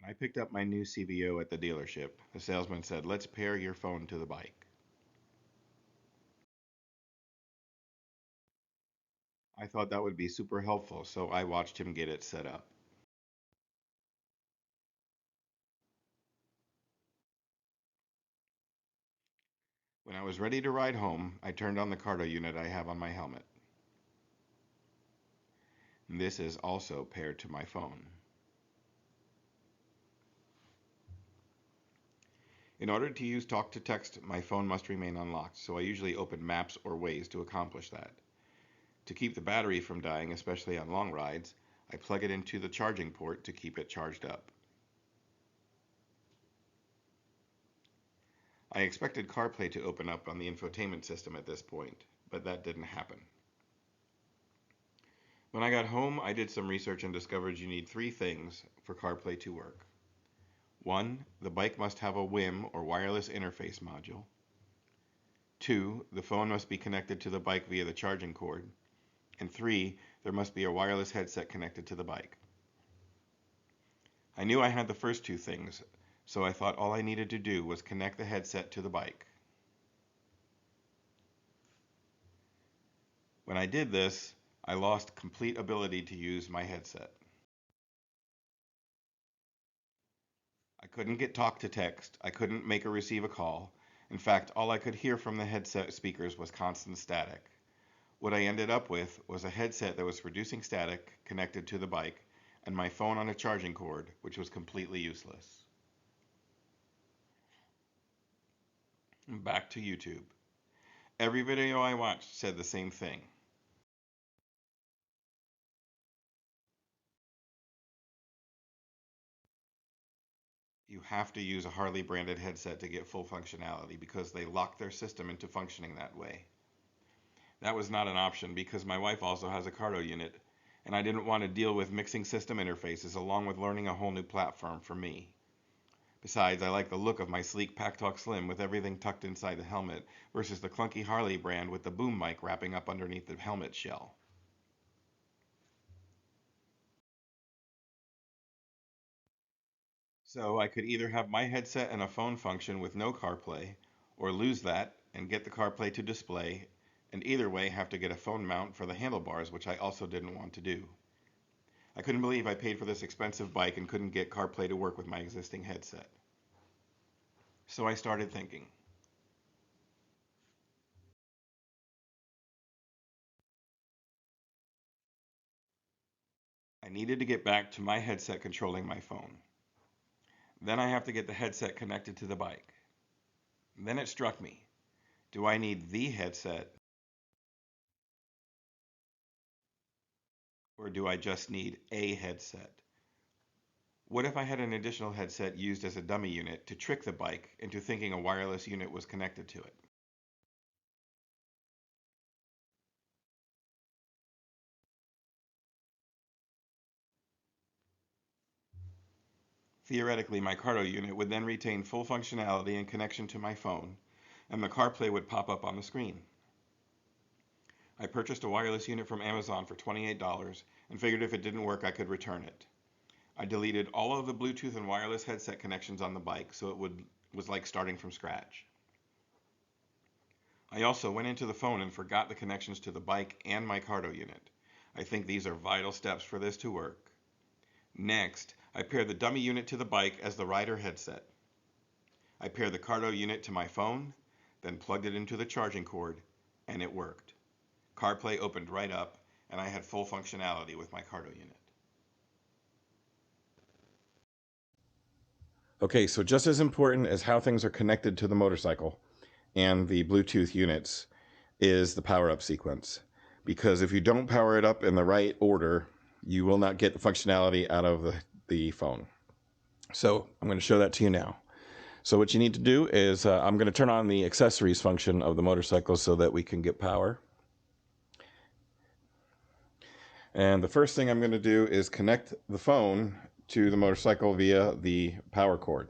When I picked up my new CVO at the dealership, the salesman said, "Let's pair your phone to the bike." I thought that would be super helpful, so I watched him get it set up. When I was ready to ride home, I turned on the Cardo unit I have on my helmet. This is also paired to my phone. In order to use talk to text, my phone must remain unlocked, so I usually open Maps or Waze to accomplish that. To keep the battery from dying, especially on long rides, I plug it into the charging port to keep it charged up. I expected CarPlay to open up on the infotainment system at this point, but that didn't happen. When I got home, I did some research and discovered you need three things for CarPlay to work. 1. The bike must have a WIM or wireless interface module. 2. The phone must be connected to the bike via the charging cord. And 3. There must be a wireless headset connected to the bike. I knew I had the first two things, so I thought all I needed to do was connect the headset to the bike. When I did this, I lost complete ability to use my headset. I couldn't get talk to text, I couldn't make or receive a call. In fact, all I could hear from the headset speakers was constant static. What I ended up with was a headset that was producing static connected to the bike, and my phone on a charging cord, which was completely useless. Back to YouTube. Every video I watched said the same thing. You have to use a Harley branded headset to get full functionality because they lock their system into functioning that way. That was not an option because my wife also has a Cardo unit, and I didn't want to deal with mixing system interfaces along with learning a whole new platform for me. Besides, I like the look of my sleek Packtalk Slim with everything tucked inside the helmet versus the clunky Harley brand with the boom mic wrapping up underneath the helmet shell. So I could either have my headset and a phone function with no CarPlay, or lose that and get the CarPlay to display, and either way have to get a phone mount for the handlebars, which I also didn't want to do. I couldn't believe I paid for this expensive bike and couldn't get CarPlay to work with my existing headset. So I started thinking. I needed to get back to my headset controlling my phone. Then I have to get the headset connected to the bike. Then it struck me. Do I need the headset, or do I just need a headset? What if I had an additional headset used as a dummy unit to trick the bike into thinking a wireless unit was connected to it? Theoretically, my Cardo unit would then retain full functionality and connection to my phone, and the CarPlay would pop up on the screen. I purchased a wireless unit from Amazon for $28 and figured if it didn't work I could return it. I deleted all of the Bluetooth and wireless headset connections on the bike so was like starting from scratch. I also went into the phone and forgot the connections to the bike and my Cardo unit. I think these are vital steps for this to work. Next, I paired the dummy unit to the bike as the rider headset. I paired the Cardo unit to my phone, then plugged it into the charging cord, and it worked. CarPlay opened right up, and I had full functionality with my Cardo unit. Okay, so just as important as how things are connected to the motorcycle and the Bluetooth units is the power-up sequence. Because if you don't power it up in the right order, you will not get the functionality out of the phone. So I'm going to show that to you now. So what you need to do is I'm going to turn on the accessories function of the motorcycle so that we can get power. And the first thing I'm going to do is connect the phone to the motorcycle via the power cord.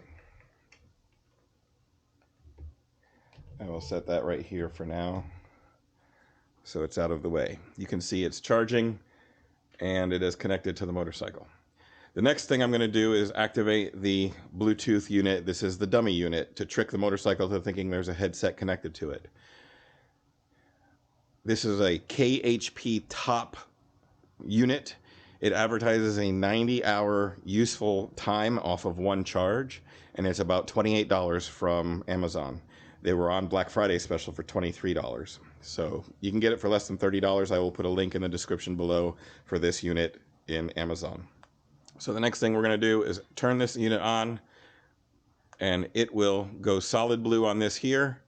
I will set that right here for now so it's out of the way. You can see it's charging and it is connected to the motorcycle. The next thing I'm going to do is activate the Bluetooth unit. This is the dummy unit to trick the motorcycle to thinking there's a headset connected to it. This is a KHPTOP unit. It advertises a 90-hour useful time off of one charge, and it's about $28 from Amazon. They were on Black Friday special for $23. So you can get it for less than $30. I will put a link in the description below for this unit in Amazon. So the next thing we're going to do is turn this unit on, and it will go solid blue on this here,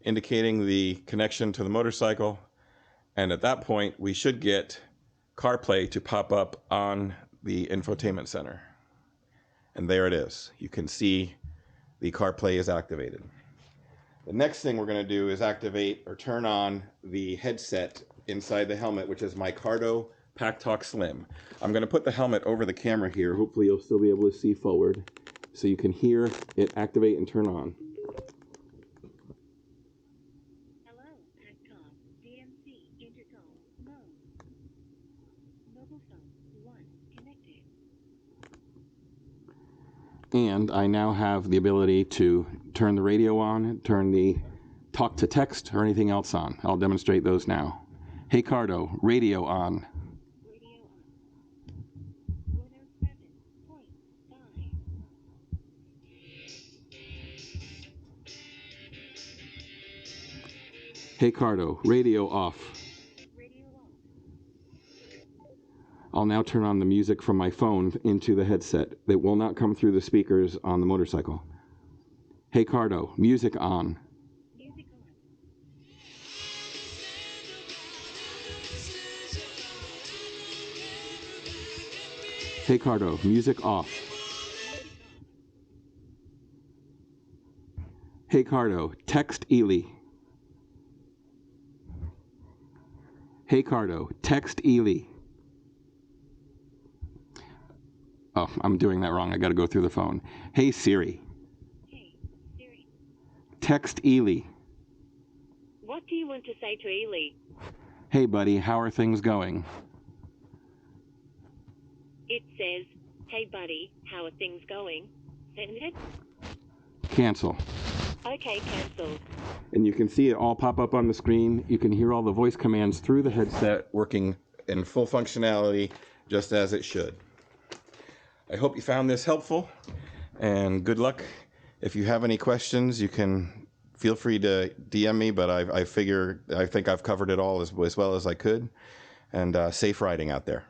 indicating the connection to the motorcycle. And at that point, we should get CarPlay to pop up on the infotainment center. And there it is. You can see the CarPlay is activated. The next thing we're going to do is activate or turn on the headset inside the helmet, which is my Cardo Packtalk Slim. I'm going to put the helmet over the camera here. Hopefully you'll still be able to see forward so you can hear it activate and turn on. Hello, Packtalk, DMC, intercom, mode. Mobile phone 1 connected. And I now have the ability to turn the radio on, turn the talk to text or anything else on. I'll demonstrate those now. Hey Cardo, radio on. Radio on. 107.5. Hey Cardo, radio off. Radio off. I'll now turn on the music from my phone into the headset. It will not come through the speakers on the motorcycle. Hey Cardo, music on. Music on. Hey Cardo, music off. Hey Cardo, text Ely. Hey Cardo, text Ely. Oh, I'm doing that wrong. I got to go through the phone. Hey Siri. Hey, Siri. Text Ely. What do you want to say to Ely? Hey buddy, how are things going? It says, hey buddy, how are things going? Send it? Cancel. Okay, cancelled. And you can see it all pop up on the screen. You can hear all the voice commands through the headset working in full functionality just as it should. I hope you found this helpful, and good luck. If you have any questions, you can feel free to DM me, but I think I've covered it all as well as I could, and safe riding out there.